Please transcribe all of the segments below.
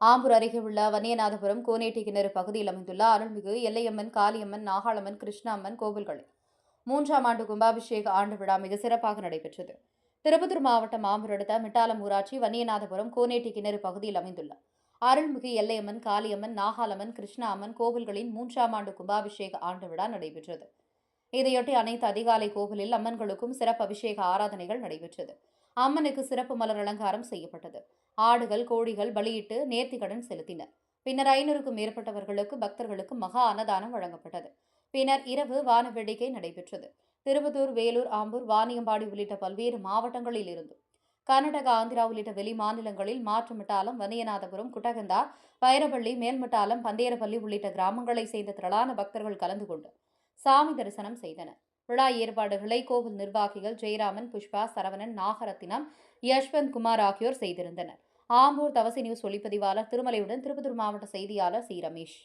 ஆம்பூர் அருகே உள்ள வன்னியநாதபுரம் கோனேட்டி கிணறு பகுதியில் அமைந்துள்ள அருள்மிகு எல்லையம்மன், காளியம்மன், நாகாளம்மன், கிருஷ்ணாம்மன் கோவில்களில் 3ஆம் ஆண்டு கும்பாபிஷேக ஆண்டு விழா மிக சிறப்பாக நடைபெற்றது. திருப்பத்தூர் மாவட்டம் ஆம்பூர் அடுத்த மிட்டாலம் ஊராட்சி வன்னியநாதபுரம் கோனேட்டி கிணறு பகுதியில் அமைந்துள்ள அருள்மிகு எல்லையம்மன், காளியம்மன், நாகாளம்மன், கிருஷ்ணாம்மன் கோவில்களின் 3ஆம் ஆண்டு கும்பாபிஷேக ஆண்டு விழா நடைபெற்றது. இதையொட்டி அனைத்து அதிகாலை கோவிலில் அம்மன்களுக்கும் சிறப்பு அபிஷேக ஆராதனைகள் நடைபெற்றது. அம்மனுக்கு சிறப்பு மலர் அலங்காரம் செய்யப்பட்டது. ஆடுகள், கோழிகள் பலியிட்டு நேர்த்திக்கடன் செலுத்தினர். பின்னர் 500க்கும் மேற்பட்டவர்களுக்கு பக்தர்களுக்கு மகா அன்னதானம் வழங்கப்பட்டது. பின்னர் இரவு வான வேடிக்கை நடைபெற்றது. திருப்பத்தூர், வேலூர், ஆம்பூர், வாணியம்பாடி உள்ளிட்ட பல்வேறு மாவட்டங்களில் இருந்தும் கர்நாடகா, ஆந்திரா உள்ளிட்ட வெளி மாநிலங்களில் மாற்றுமிட்டாலம், வன்னியநாதபுரம், குட்டகந்தா, வைரப்பள்ளி, மேல்மிட்டாலம், பந்தேரப்பள்ளி உள்ளிட்ட கிராமங்களைச் சேர்ந்த திரளான பக்தர்கள் கலந்து கொண்டு சாமி தரிசனம் செய்தனர். விழா ஏற்பாடுகளை கோவில் நிர்வாகிகள் ஜெயராமன், புஷ்பா, சரவணன், நாகரத்தினம், யஷ்வந்த் குமார் ஆகியோர் செய்திருந்தனர். ஆம்பூர் தவசி நியூஸ் ஒளிப்பதிவாளர் திருமலையுடன் திருப்பத்தூர் மாவட்ட செய்தியாளர் சி. ரமேஷ்.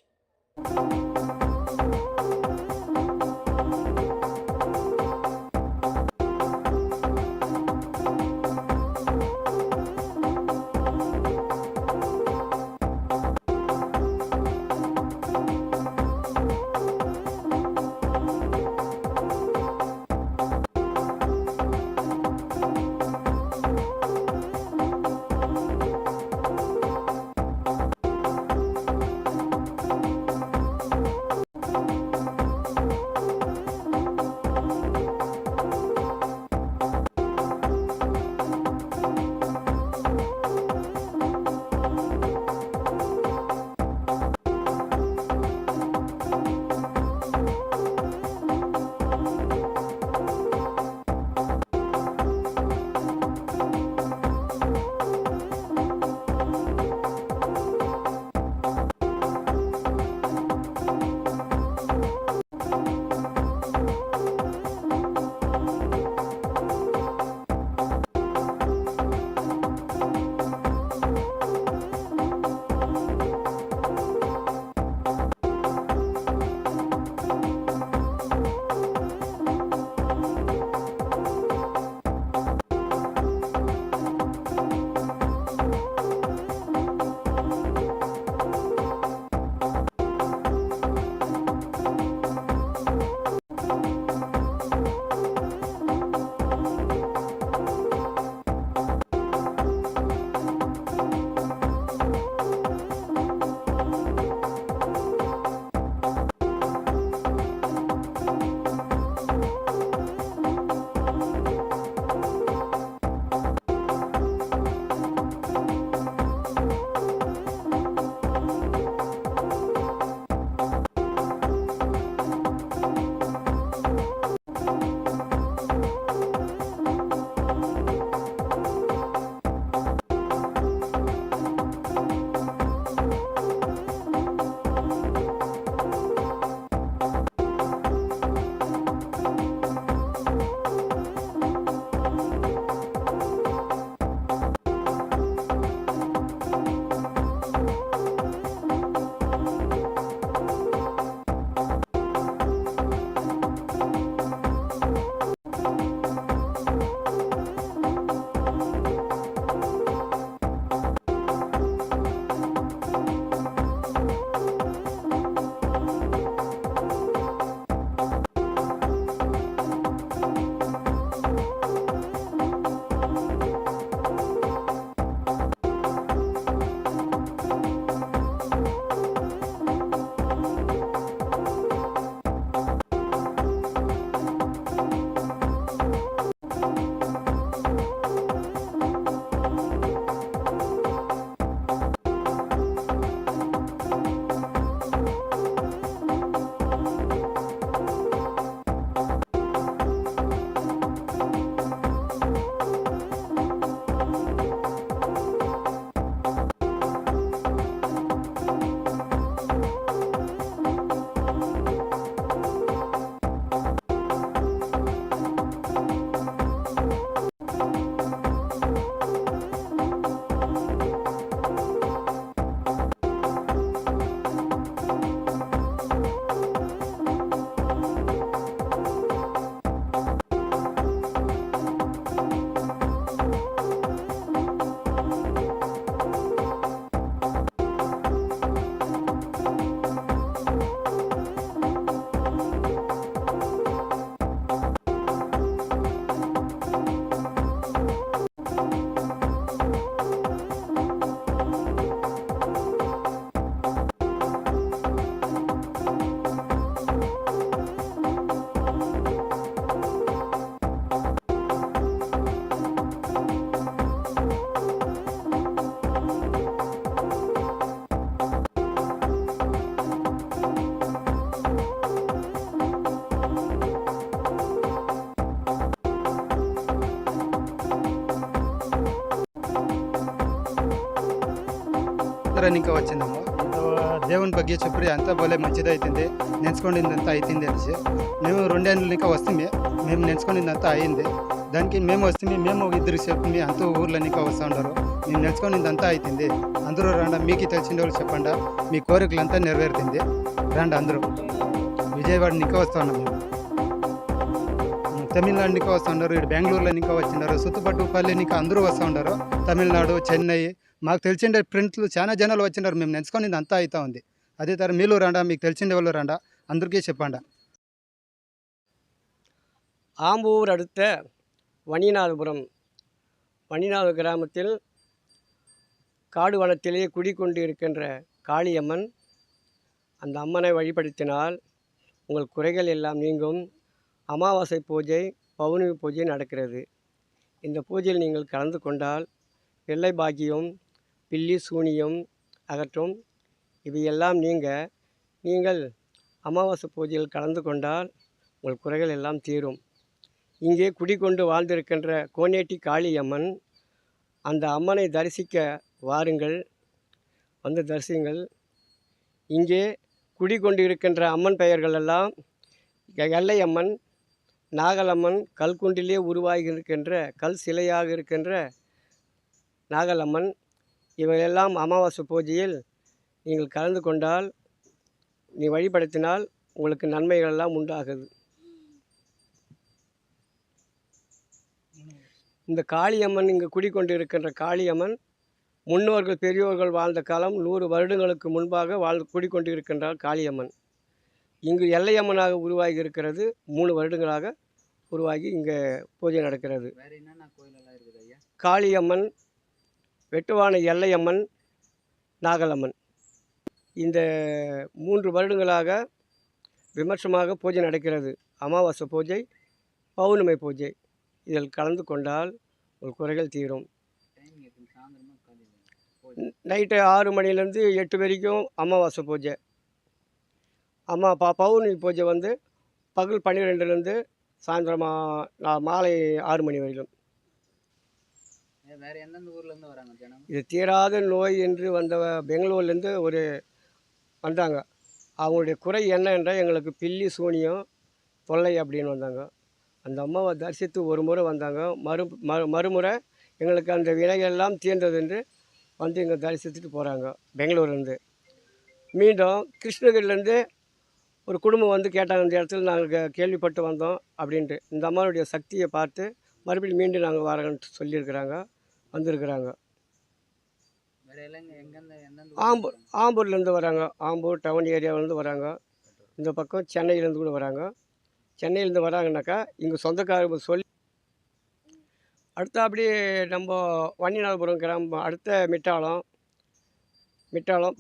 ఇంకా వచ్చినాము దేవుని ಬಗ್ಗೆ చెప్పి అంతా భలే మంచిదైతుంది నెంచుకునిందంతా అవుతుంది అనేసి మేము 2 ఏళ్ళు ఇంకా వస్తుంది మేము నెంచుకునిందంతా అయింది దానికి మేము వస్తుంది మేము ఇద్దరు చెప్పి అంతా ఊర్లో ఇంకా వస్తూ ఉండరు మేము నెంచుకునిందంతా అవుతుంది అందరూ రండి మీకు తెలిసిన వాళ్ళు చెప్పండి మీ కోరికలంతా నెరవేరుతుంది రండి అందరూ విజయవాడ ఇంకా వస్తూ ఉన్నాం మేము తమిళనాడు ఇంకా వస్తూ ఉన్నారు ఇటు బెంగళూరులో ఇంకా వచ్చినారు సుత్తుపట్టుపల్లి ఇంకా అందరూ వస్తూ ఉన్నారు తమిళనాడు చెన్నై మాకు తెలిసిన ఫ్రెండ్స్లు చాలా జనాలు వచ్చినారు మేము నెంచుకొని అంతా అవుతా ఉంది అదే తర మీరు రండా మీకు తెలిసిన వాళ్ళు రండా అందరికీ చెప్పండి ஆம்பூர் அடுத்த வணிநாத கிராமத்தில் காடு வனத்திலே குடிக்கொண்டு இருக்கின்ற காளியம்மன் அந்த அம்மனை வழிபடுத்தினால் உங்கள் குறைகள் எல்லாம் நீங்கும் அமாவாசை பூஜை பௌர்ணமி பூஜை நடக்கிறது இந்த பூஜையில் நீங்கள் கலந்து கொண்டால் வெள்ளை பாக்கியம் பில்லி சூனியம் அகற்றும் இவையெல்லாம் நீங்கள் அமாவாசை பூஜையில் கலந்து கொண்டால் உங்கள் குறைகள் எல்லாம் தீரும் இங்கே குடிக்கொண்டு வாழ்ந்திருக்கின்ற கோனேட்டி காளியம்மன் அந்த அம்மனை தரிசிக்க வாருங்கள் வந்து தரிசிங்கள் இங்கே குடிக்கொண்டு இருக்கின்ற அம்மன் பெயர்கள் எல்லாம் எல்லையம்மன் நாகலம்மன் கல்குண்டிலே உருவாகி இருக்கின்ற கல் சிலையாக இருக்கின்ற நாகலம்மன் இவையெல்லாம் அமாவாசை பூஜையில் நீங்கள் கலந்து கொண்டால் நீ வழிபடுத்தினால் உங்களுக்கு நன்மைகள் எல்லாம் உண்டாகுது இந்த காளியம்மன் இங்கு குடிக்கொண்டு இருக்கின்ற காளியம்மன் முன்னோர்கள் பெரியோர்கள் வாழ்ந்த காலம் 100 வருடங்களுக்கு முன்பாக குடிக்கொண்டு இருக்கின்றார் காளியம்மன் இங்கு எல்லையம்மனாக உருவாகி இருக்கிறது 3 வருடங்களாக உருவாகி இங்கே பூஜை நடக்கிறது காளியம்மன் வெட்டுவான எல்லையம்மன் நாகலம்மன் இந்த 3 வருடங்களாக விமர்சமாக பூஜை நடக்கிறது அமாவாசை பூஜை பௌர்ணமி பூஜை இதில் கலந்து கொண்டால் உங்கள் குறைகள் தீரும் நைட்டு 6 மணிலேருந்து 8 வரைக்கும் அமாவாசை பூஜை பௌர்ணமி பூஜை வந்து பகல் 12லேருந்து சாயந்தரம் மாலை 6 மணி வரையிலும் வேறு எந்தெந்த ஊர்லேருந்து வராங்க ஜனம் இது தீராத நோய் என்று வந்த பெங்களூர்லேருந்து வந்தாங்க அவங்களுடைய குறை என்ன என்றால் எங்களுக்கு பில்லி சூனியம் தொல்லை அப்படின்னு வந்தாங்க அந்த அம்மாவை தரிசித்து ஒரு முறை வந்தாங்க மறுமுறை எங்களுக்கு அந்த வினைகள்லாம் தீர்ந்தது என்று வந்து இங்கே தரிசித்துட்டு போகிறாங்க பெங்களூர்லேருந்து மீண்டும் கிருஷ்ணகிரிலேருந்து ஒரு குடும்பம் வந்து கேட்டாங்க இந்த இடத்துல நாங்கள் கேள்விப்பட்டு வந்தோம் அப்படின்ட்டு இந்த அம்மாவுடைய சக்தியை பார்த்து மறுபடியும் மீண்டும் நாங்கள் வரோன்ட்டு சொல்லியிருக்கிறாங்க வந்திருக்கிறாங்க ஆம்பூர்லேருந்து வராங்க ஆம்பூர் டவுன் ஏரியாவிலேருந்து வராங்க இந்த பக்கம் சென்னையிலேருந்து கூட வராங்க சென்னையிலேருந்து வராங்கனாக்கா இங்கே சொந்தக்காரங்க சொல்லி அடுத்த அப்படியே நம்ம வன்னிநாதபுரம் கிராமம் அடுத்த மிட்டாளம்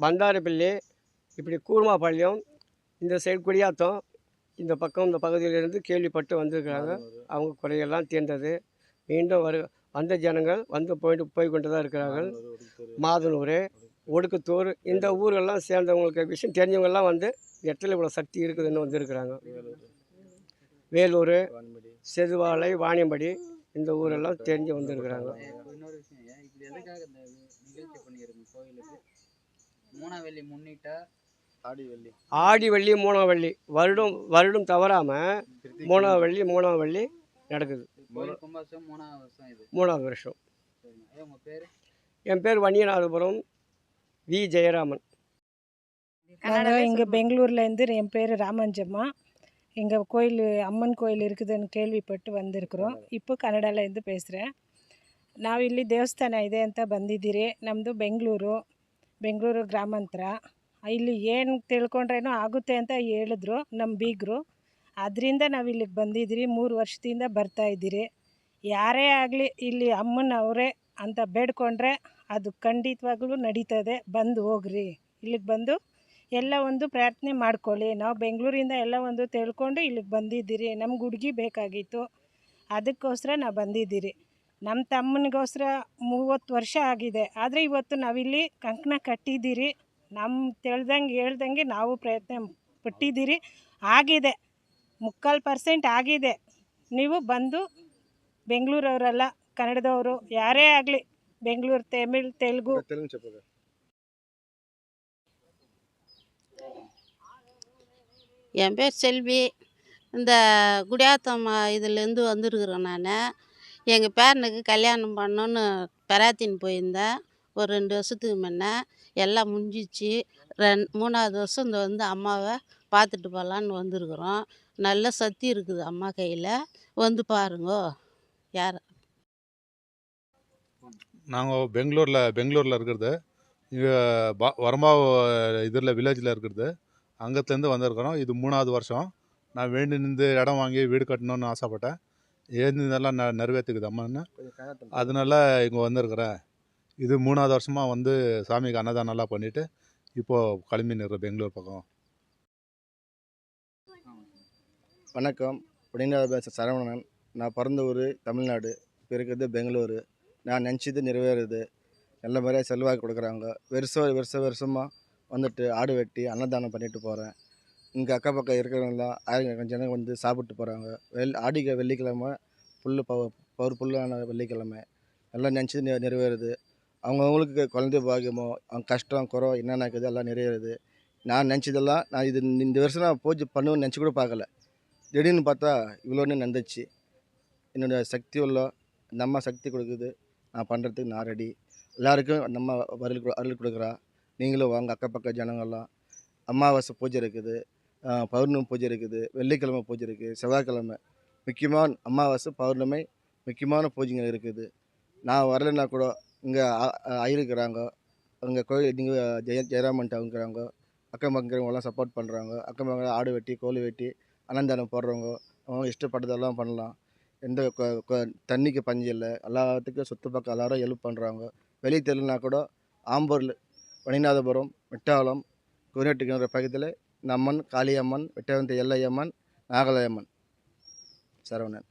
பந்தாரப்பள்ளி இப்படி கூர்மாபாளையம் இந்த சைடு குடியாத்தம் இந்த பக்கம் இந்த பகுதியிலிருந்து கேள்விப்பட்டு வந்திருக்கிறாங்க அவங்க குறையெல்லாம் தீர்ந்தது மீண்டும் வந்த ஜனங்கள் வந்து போய் கொண்டு தான் இருக்கிறார்கள் மாதனூர் ஒடுக்குத்தூர் இந்த ஊரெல்லாம் சேர்ந்தவங்களுக்கு விஷயம் தெரிஞ்சவங்கெல்லாம் வந்து இடத்துல இவ்வளோ சக்தி இருக்குதுன்னு வந்திருக்கிறாங்க வேலூர் செதுவாலை வாணியம்படி இந்த ஊரெல்லாம் தெரிஞ்சு வந்திருக்கிறாங்க இன்னொரு விஷயம் இப்படி எதுக்காக இந்த நிகழ்ச்சி பண்ணியிருக்கோம் கோயிலுக்கு மூணாவெள்ளி முன்னிட்டா ஆடி வெள்ளி மூணாவெள்ளி வருடம் தவறாமல் மூணாவெள்ளி நடக்குது கும்பாசம் 3வது வருஷம் உங்கள் பேர் என் பேர் வன்னிநாதபுரம் வி ஜெயராமன் நாங்கள் இங்கே பெங்களூர்லேருந்து என் பேர் ராமஞ்சம்மா எங்கள் கோயில் ಅಮ್ಮನ கோயில் இருக்குதுன்னு ಕೇಳ್ವಿಪಟ್ಟು வந்திருக்கிறோம் இப்போ ಕನ್ನಡದಿಂದ பேசுகிறேன் ನಾವಿಲ್ಲಿ ದೇವಸ್ಥಾನ ಇದೆ ಅಂತ ಬಂದಿದ್ದೀರಿ ನಮ್ಮದು ಬೆಂಗಳೂರು ಗ್ರಾಮಾಂತರ ಇಲ್ಲಿ ಏನು ತಿಳ್ಕೊಂಡ್ರೇನೋ ಆಗುತ್ತೆ ಅಂತ ಹೇಳಿದ್ರು ನಮ್ಮ ಬೀಗರು ಅದರಿಂದ ನಾವು ಇಲ್ಲಿಗೆ ಬಂದಿದ್ದೀರಿ 3 ವರ್ಷದಿಂದ ಬರ್ತಾಯಿದ್ದೀರಿ ಯಾರೇ ಆಗಲಿ ಇಲ್ಲಿ ಅಮ್ಮನವರೇ ಅಂತ ಬೇಡ್ಕೊಂಡ್ರೆ ಅದು ಖಂಡಿತವಾಗ್ಲೂ ನಡೀತದೆ ಬಂದು ಹೋಗ್ರಿ ಇಲ್ಲಿಗೆ ಬಂದು ಎಲ್ಲ ಒಂದು ಪ್ರಾರ್ಥನೆ ಮಾಡ್ಕೊಳ್ಳಿ ನಾವು ಬೆಂಗಳೂರಿಂದ ಎಲ್ಲ ಒಂದು ತಿಳ್ಕೊಂಡು ಇಲ್ಲಿಗೆ ಬಂದಿದ್ದೀರಿ ನಮ್ಗೆ ಹುಡುಗಿ ಬೇಕಾಗಿತ್ತು ಅದಕ್ಕೋಸ್ಕರ ನಾವು ಬಂದಿದ್ದೀರಿ ನಮ್ಮ ತಮ್ಮನಿಗೋಸ್ಕರ 30 ವರ್ಷ ಆಗಿದೆ ಆದರೆ ಇವತ್ತು ನಾವಿಲ್ಲಿ ಕಂಕಣ ಕಟ್ಟಿದ್ದೀರಿ ನಮ್ಮ ಹೇಳ್ದಂಗೆ ನಾವು ಪ್ರಯತ್ನ ಪಟ್ಟಿದ್ದೀರಿ ಆಗಿದೆ 3% ಆಗಿದೆ ನೀವು ಬಂದು ಬೆಂಗಳೂರವರೆಲ್ಲ ಕನ್ನಡದವರು ಯಾರೇ ಆಗಲಿ ಬೆಂಗಳೂರು ತಮಿಳ್ ತೆಲುಗು என் பேர் செல்வி. இந்த குடியாத்தம் இதுலேருந்து வந்திருக்கிறேன் நான். எங்கள் பேரனுக்கு கல்யாணம் பண்ணணுன்னு பெராத்தின் போயிருந்தேன் ஒரு 2 வருஷத்துக்கு முன்ன. எல்லாம் முடிஞ்சிச்சு. 3வது வருஷம் இந்த வந்து அம்மாவை பார்த்துட்டு போகலான்னு வந்திருக்குறோம். நல்ல சக்தி இருக்குது அம்மா கையில். வந்து பாருங்கோ. யார் நாங்கள் பெங்களூரில் இருக்கிறது. இங்கே வரமா இதில் வில்லேஜில் இருக்கிறது. அங்கத்துலேருந்து வந்திருக்கிறோம். இது 3வது வருஷம். நான் வேண்டி நின்று இடம் வாங்கி வீடு கட்டணும்னு ஆசைப்பட்டேன். இதெல்லாம் நிறைவேற்றுக்குது அம்மான்னு. அதனால இங்கே வந்திருக்கிறேன். இது 3வது வருஷமாக வந்து சாமிக்கு அன்னதானம்லாம் பண்ணிவிட்டு இப்போது கிளம்பி நிற்கிறேன் பெங்களூர் பக்கம். வணக்கம். உடனே சரவணன். நான் பிறந்த ஊர் தமிழ்நாடு, இப்போ இருக்கிறது பெங்களூரு. நான் நினச்சது நிறைவேறுது. நல்ல முறையாக செல்வாக்கு கொடுக்குறாங்க. வருஷமாக வந்துட்டு ஆடு வெட்டி அன்னதானம் பண்ணிட்டு போகிறேன். இங்கே அக்கம் பக்கம் இருக்கிறவங்களாம் ஆயிரம் ஜனங்க வந்து சாப்பிட்டு போகிறாங்க. வெள்ளிக்கிழமை பவர் புல்லான வெள்ளிக்கிழமை எல்லாம் நினச்சது நிறைவேறுது. அவங்கவுங்களுக்கு குழந்தை பாக்கியமோ அவங்க கஷ்டம் குறை என்னென்ன இருக்குது எல்லாம் நிறைவேறுது. நான் நினச்சதெல்லாம் நான் இந்த வருஷம் நான் பூஜை பண்ணுவேன்னு நினச்சி கூட பார்க்கல. திடீர்னு பார்த்தா இவ்வளோன்னு நடந்துச்சு. என்னோடய சக்தி உள்ள நம்ம சக்தி கொடுக்குது. நான் பண்ணுறதுக்கு நான் ரெடி. எல்லாருக்கும் நம்ம அருள் கொடுக்குறா. நீங்களும் வாங்க. அக்கம் பக்க ஜனங்கள்லாம். அமாவாசை பூஜை இருக்குது, பௌர்ணமி பூஜை இருக்குது, வெள்ளிக்கிழமை பூஜை இருக்குது, செவ்வாய்க்கிழமை முக்கியமான அமாவாசை பௌர்ணமி முக்கியமான பூஜைகள் இருக்குது. நான் வரலைன்னா கூட இங்கே இருக்கிறாங்க. அங்கே கோயில் நீங்கள் ஜெயராமன்ட்டு அவங்கிறாங்க. அக்கம் பக்கிறவங்களாம் சப்போர்ட் பண்ணுறாங்க. அக்கம் பக்கம் ஆடு வெட்டி கோழி வெட்டி அன்னதானம் போடுறவங்க அவங்க இஷ்டப்பட்டதெல்லாம் பண்ணலாம். எந்த தண்ணிக்கு பஞ்சம் இல்லை. எல்லாத்துக்கும் சுற்று பக்கம் எல்லோரும் ஹெல்ப் பண்ணுறாங்க. வெளியே தெரியலனா கூட ஆம்பூர், மணிநாதபுரம், மெட்டாலம், கோனேட்டிக்கிற பக்கத்தில் இந்த அம்மன் காளியம்மன், வெட்டவந்தி எல்லையம்மன், நாகலையம்மன். சரவணன்.